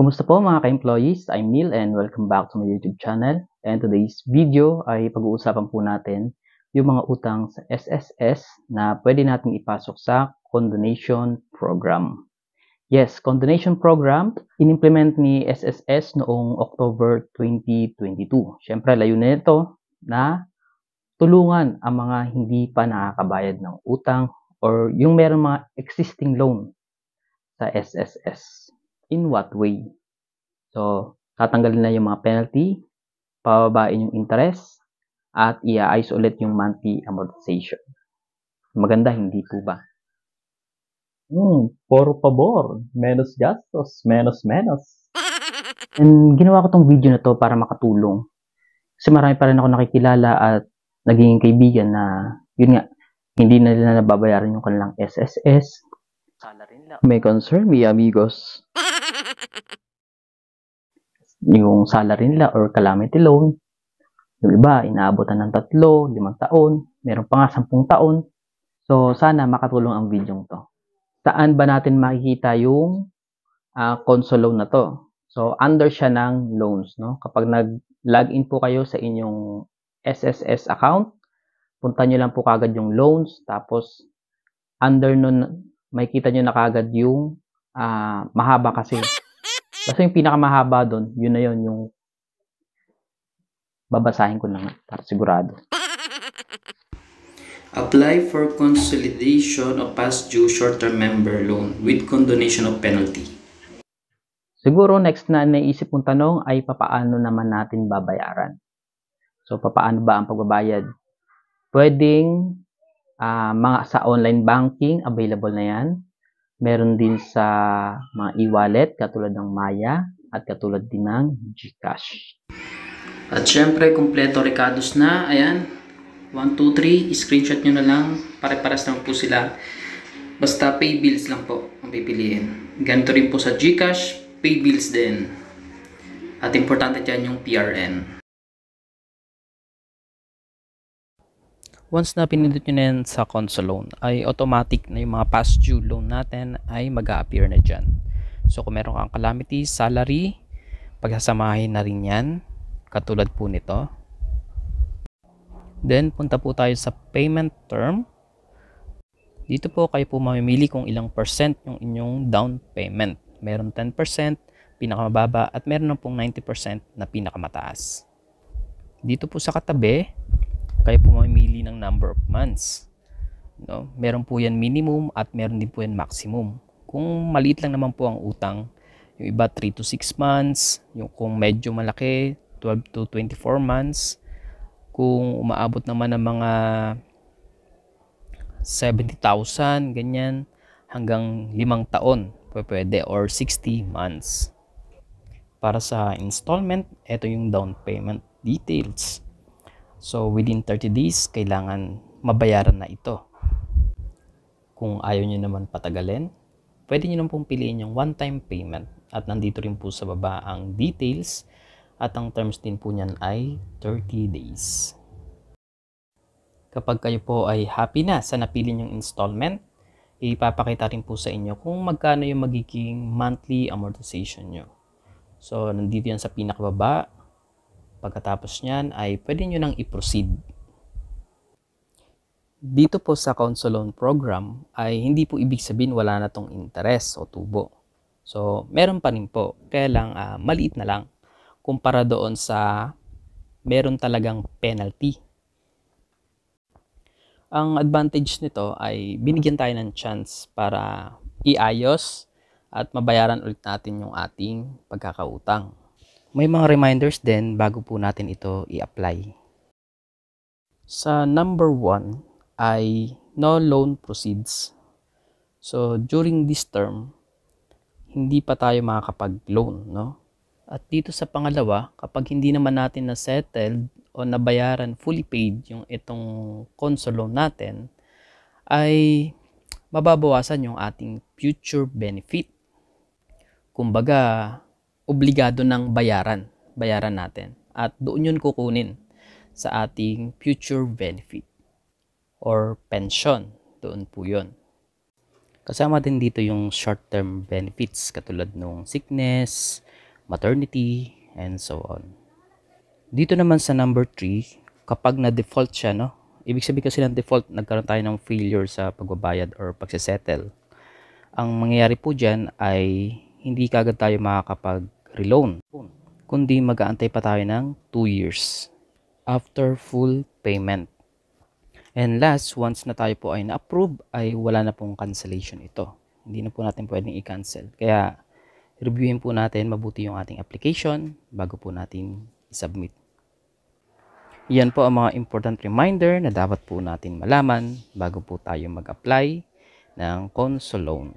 Kumusta po mga ka-employees? I'm Neil and welcome back to my YouTube channel. And today's video ay pag-uusapan po natin yung mga utang sa SSS na pwede natin ipasok sa condonation program. Yes, condonation program, in-implement ni SSS noong October 2022. Siyempre, layunin nito na tulungan ang mga hindi pa nakakabayad ng utang or yung meron mga existing loan sa SSS. In what way? So, tatanggalin na yung mga penalty, pababain yung interest, at i-ayos ulit yung monthly amortization. Maganda, hindi po ba? Por favor, menos gastos, menos. And ginawa ko tong video na to para makatulong. Kasi marami pa rin ako nakikilala at naging kaibigan na, yun nga, hindi na nila nababayaran yung kanilang SSS. May concern, mi amigos. Yung salary nila or calamity loan. Yung iba, inaabotan ng 3, 5 taon. Meron pa nga 10 taon. So, sana makatulong ang video to. Saan ba natin makikita yung console loan na to? So, under siya ng loans. No? Kapag nag-login po kayo sa inyong SSS account, punta nyo lang po kagad yung loans. Tapos, under nun, makikita nyo na kagad yung mahaba kasi. Basta yung pinakamahaba doon, yun na yun, yung babasahin ko na nga para sigurado. Apply for consolidation of past due short-term member loan with condonation of penalty. Siguro next na naisip mong tanong ay papaano naman natin babayaran. So, papaano ba ang pagbabayad? Pwedeng mga sa online banking, available na yan. Meron din sa mga e-wallet, katulad ng Maya at katulad din ng GCash. At syempre, kumpleto recados na. Ayan. 1, 2, 3. Screenshot nyo na lang. Pare-paras lang po sila. Basta pay bills lang po ang pipiliin. Ganito rin po sa GCash, pay bills din. At importante dyan yung PRN. Once na pinindot nyo na yan sa console loan, ay automatic na yung mga past due loan natin ay mag-a-appear na dyan. So kung meron kang calamity, salary, pagsasamahin na rin yan. Katulad po nito. Then punta po tayo sa payment term. Dito po kayo po mamimili kung ilang percent yung inyong down payment. Meron 10%, pinakamababa, at meron na pong 90% na pinakamataas. Dito po sa katabi, kayo po mamimili ng number of months. No? Meron po yan minimum at meron din po yan maximum. Kung maliit lang naman po ang utang, yung iba 3 to 6 months, yung kung medyo malaki, 12 to 24 months. Kung umaabot naman ng mga 70,000, ganyan, hanggang 5 taon, pwede, or 60 months. Para sa installment, ito yung down payment details. So, within 30 days, kailangan mabayaran na ito. Kung ayaw nyo naman patagalin, pwede nyo naman pong piliin yung one-time payment. At nandito rin po sa baba ang details. At ang terms din po niyan ay 30 days. Kapag kayo po ay happy na sa napili nyong installment, ipapakita rin po sa inyo kung magkano yung magiging monthly amortization nyo. So, nandito yan sa pinakababa. Pagkatapos nyan ay pwede nyo nang i-proceed. Dito po sa console loan program ay hindi po ibig sabihin wala na tong interest o tubo. So, meron pa rin po. Kaya lang maliit na lang kumpara doon sa meron talagang penalty. Ang advantage nito ay binigyan tayo ng chance para iayos at mabayaran ulit natin yung ating pagkakautang. May mga reminders din bago po natin ito i-apply. Sa number 1 ay no loan proceeds. So during this term, hindi pa tayo makakapag-loan, no? At dito sa pangalawa, kapag hindi naman natin na-settled o nabayaran, fully paid yung itong console loan natin, ay mababawasan yung ating future benefit. Kumbaga, obligado ng bayaran natin. At doon yun kukunin sa ating future benefit or pension. Doon po yun. Kasama din dito yung short-term benefits katulad ng sickness, maternity, and so on. Dito naman sa number 3, kapag na-default siya, no? Ibig sabihin kasi ng default, nagkaroon tayo ng failure sa pagbabayad or pagsisettle. Ang mangyayari po dyan ay hindi kagad tayo makakapag-reloan, kundi mag-aantay pa tayo ng 2 years after full payment. And last, once na tayo po ay na-approve, ay wala na pong cancellation ito. Hindi na po natin pwedeng i-cancel. Kaya, reviewin po natin mabuti yung ating application bago po natin i-submit. Yan po ang mga important reminder na dapat po natin malaman bago po tayo mag-apply ng Conso Loan.